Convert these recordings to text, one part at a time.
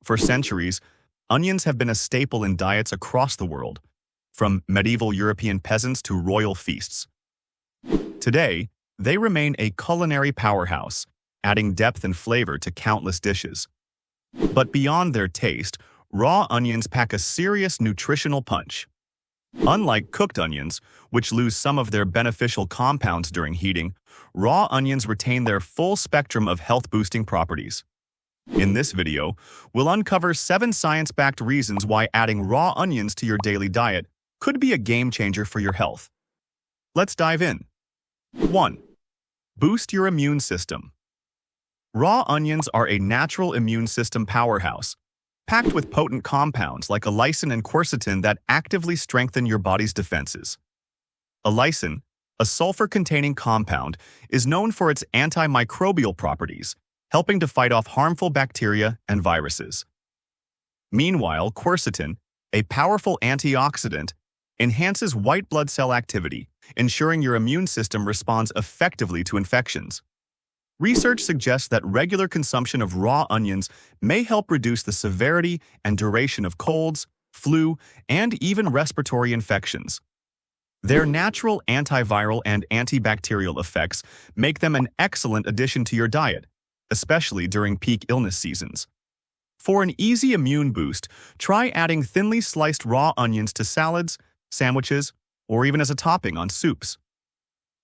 For centuries, onions have been a staple in diets across the world, from medieval European peasants to royal feasts. Today, they remain a culinary powerhouse, adding depth and flavor to countless dishes. But beyond their taste, raw onions pack a serious nutritional punch. Unlike cooked onions, which lose some of their beneficial compounds during heating, raw onions retain their full spectrum of health-boosting properties. In this video, we'll uncover 7 science-backed reasons why adding raw onions to your daily diet could be a game-changer for your health. Let's dive in. 1. Boost your immune system. Raw onions are a natural immune system powerhouse, packed with potent compounds like allicin and quercetin that actively strengthen your body's defenses. Allicin, a sulfur-containing compound, is known for its antimicrobial properties, helping to fight off harmful bacteria and viruses. Meanwhile, quercetin, a powerful antioxidant, enhances white blood cell activity, ensuring your immune system responds effectively to infections. Research suggests that regular consumption of raw onions may help reduce the severity and duration of colds, flu, and even respiratory infections. Their natural antiviral and antibacterial effects make them an excellent addition to your diet, especially during peak illness seasons. For an easy immune boost, try adding thinly sliced raw onions to salads, sandwiches, or even as a topping on soups.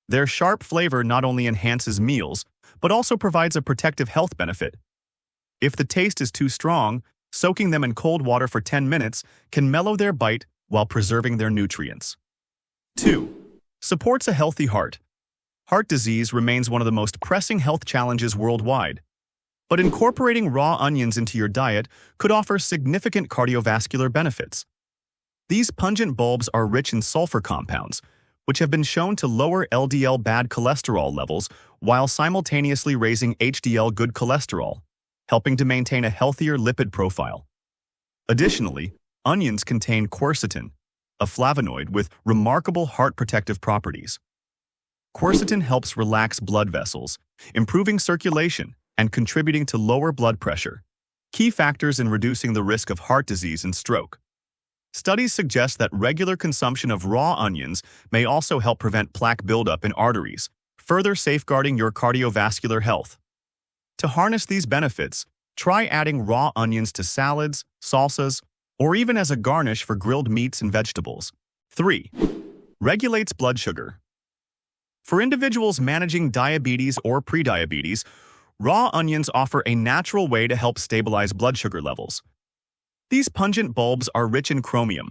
Their sharp flavor not only enhances meals, but also provides a protective health benefit. If the taste is too strong, soaking them in cold water for 10 minutes can mellow their bite while preserving their nutrients. 2. Supports a healthy heart. Heart disease remains one of the most pressing health challenges worldwide, but incorporating raw onions into your diet could offer significant cardiovascular benefits. These pungent bulbs are rich in sulfur compounds, which have been shown to lower LDL bad cholesterol levels while simultaneously raising HDL good cholesterol, helping to maintain a healthier lipid profile. Additionally, onions contain quercetin, a flavonoid with remarkable heart protective properties. Quercetin helps relax blood vessels, improving circulation and contributing to lower blood pressure, key factors in reducing the risk of heart disease and stroke. Studies suggest that regular consumption of raw onions may also help prevent plaque buildup in arteries, further safeguarding your cardiovascular health. To harness these benefits, try adding raw onions to salads, salsas, or even as a garnish for grilled meats and vegetables. 3. Regulates blood sugar. For individuals managing diabetes or prediabetes, raw onions offer a natural way to help stabilize blood sugar levels. These pungent bulbs are rich in chromium,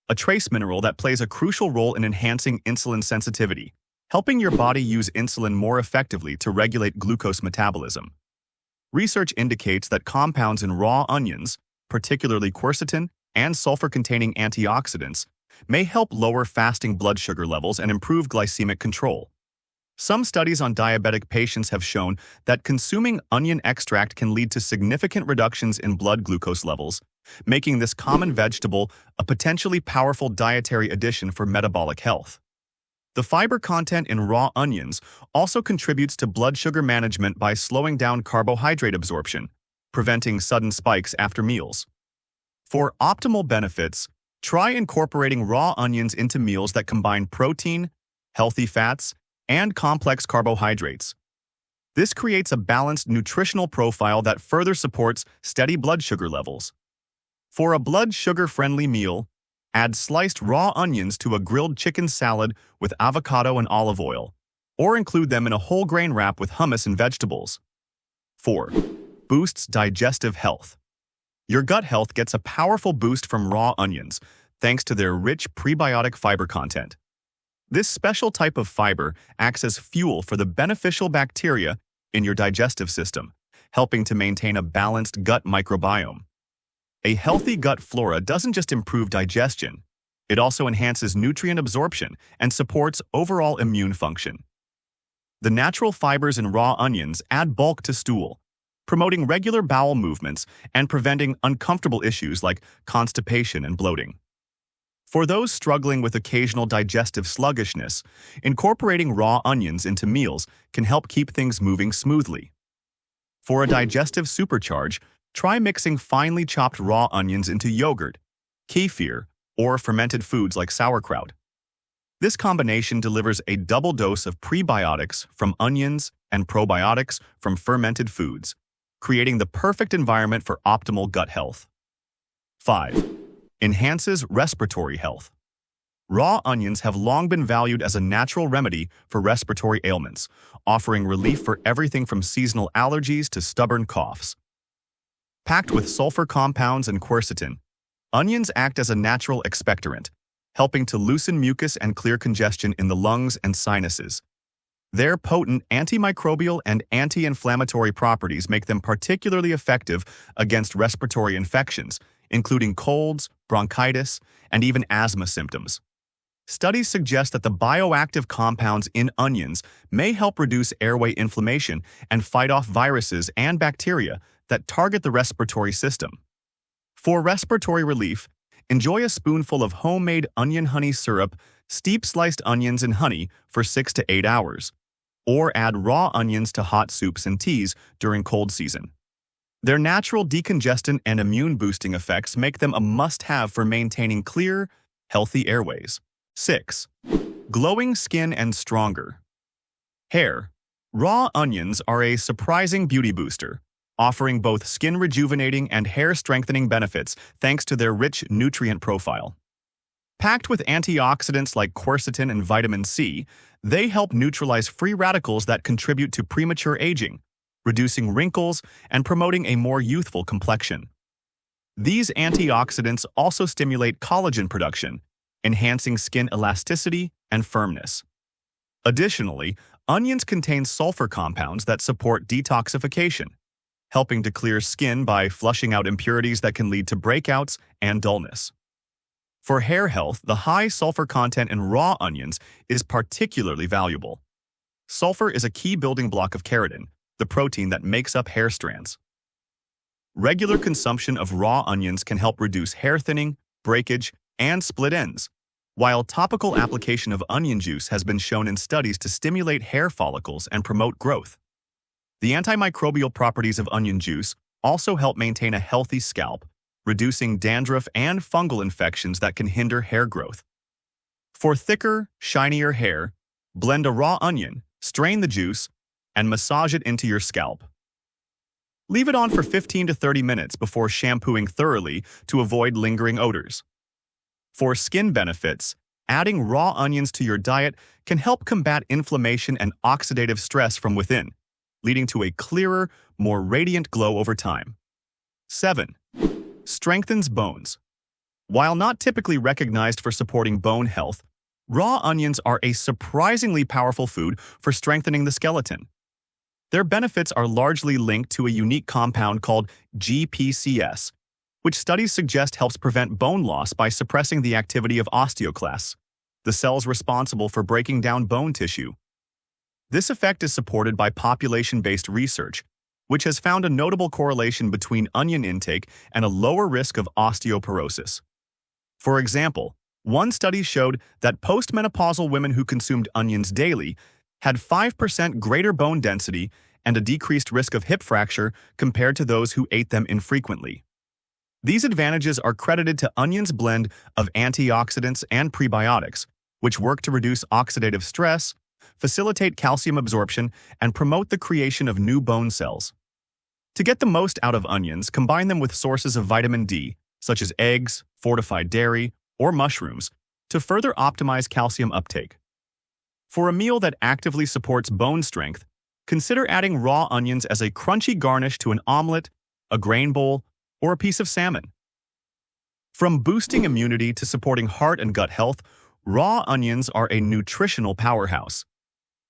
a trace mineral that plays a crucial role in enhancing insulin sensitivity, helping your body use insulin more effectively to regulate glucose metabolism. Research indicates that compounds in raw onions, particularly quercetin and sulfur-containing antioxidants, may help lower fasting blood sugar levels and improve glycemic control. Some studies on diabetic patients have shown that consuming onion extract can lead to significant reductions in blood glucose levels, making this common vegetable a potentially powerful dietary addition for metabolic health. The fiber content in raw onions also contributes to blood sugar management by slowing down carbohydrate absorption, preventing sudden spikes after meals. For optimal benefits, try incorporating raw onions into meals that combine protein, healthy fats, and complex carbohydrates. This creates a balanced nutritional profile that further supports steady blood sugar levels. For a blood sugar-friendly meal, add sliced raw onions to a grilled chicken salad with avocado and olive oil, or include them in a whole grain wrap with hummus and vegetables. 4. Boosts digestive health. Your gut health gets a powerful boost from raw onions, thanks to their rich prebiotic fiber content. This special type of fiber acts as fuel for the beneficial bacteria in your digestive system, helping to maintain a balanced gut microbiome. A healthy gut flora doesn't just improve digestion, it also enhances nutrient absorption and supports overall immune function. The natural fibers in raw onions add bulk to stool, promoting regular bowel movements and preventing uncomfortable issues like constipation and bloating. For those struggling with occasional digestive sluggishness, incorporating raw onions into meals can help keep things moving smoothly. For a digestive supercharge, Try mixing finely chopped raw onions into yogurt, kefir, or fermented foods like sauerkraut. This combination delivers a double dose of prebiotics from onions and probiotics from fermented foods, creating the perfect environment for optimal gut health. 5. Enhances respiratory health. Raw onions have long been valued as a natural remedy for respiratory ailments, offering relief for everything from seasonal allergies to stubborn coughs. Packed with sulfur compounds and quercetin, onions act as a natural expectorant, helping to loosen mucus and clear congestion in the lungs and sinuses. Their potent antimicrobial and anti-inflammatory properties make them particularly effective against respiratory infections, including colds, bronchitis, and even asthma symptoms. Studies suggest that the bioactive compounds in onions may help reduce airway inflammation and fight off viruses and bacteria that target the respiratory system. For respiratory relief, enjoy a spoonful of homemade onion honey syrup, steep sliced onions in honey for 6 to 8 hours, or add raw onions to hot soups and teas during cold season. Their natural decongestant and immune-boosting effects make them a must-have for maintaining clear, healthy airways. 6. Glowing skin and stronger. Hair. Raw onions are a surprising beauty booster, offering both skin rejuvenating and hair strengthening benefits thanks to their rich nutrient profile. Packed with antioxidants like quercetin and vitamin C, they help neutralize free radicals that contribute to premature aging, reducing wrinkles and promoting a more youthful complexion. These antioxidants also stimulate collagen production, enhancing skin elasticity and firmness. Additionally, onions contain sulfur compounds that support detoxification, helping to clear skin by flushing out impurities that can lead to breakouts and dullness. For hair health, the high sulfur content in raw onions is particularly valuable. Sulfur is a key building block of keratin, the protein that makes up hair strands. Regular consumption of raw onions can help reduce hair thinning, breakage, and split ends, while topical application of onion juice has been shown in studies to stimulate hair follicles and promote growth. The antimicrobial properties of onion juice also help maintain a healthy scalp, reducing dandruff and fungal infections that can hinder hair growth. For thicker, shinier hair, blend a raw onion, strain the juice, and massage it into your scalp. Leave it on for 15 to 30 minutes before shampooing thoroughly to avoid lingering odors. For skin benefits, adding raw onions to your diet can help combat inflammation and oxidative stress from within, leading to a clearer, more radiant glow over time. 7. Strengthens bones. While not typically recognized for supporting bone health, raw onions are a surprisingly powerful food for strengthening the skeleton. Their benefits are largely linked to a unique compound called GPCS, which studies suggest helps prevent bone loss by suppressing the activity of osteoclasts, the cells responsible for breaking down bone tissue. This effect is supported by population-based research, which has found a notable correlation between onion intake and a lower risk of osteoporosis. For example, one study showed that postmenopausal women who consumed onions daily had 5% greater bone density and a decreased risk of hip fracture compared to those who ate them infrequently. These advantages are credited to onions' blend of antioxidants and prebiotics, which work to reduce oxidative stress, facilitate calcium absorption, and promote the creation of new bone cells. To get the most out of onions, combine them with sources of vitamin D, such as eggs, fortified dairy, or mushrooms, to further optimize calcium uptake. For a meal that actively supports bone strength, consider adding raw onions as a crunchy garnish to an omelet, a grain bowl, or a piece of salmon. From boosting immunity to supporting heart and gut health, raw onions are a nutritional powerhouse.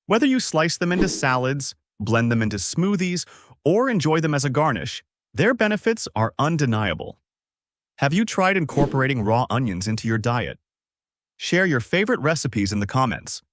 Whether you slice them into salads, blend them into smoothies, or enjoy them as a garnish, their benefits are undeniable. Have you tried incorporating raw onions into your diet? Share your favorite recipes in the comments.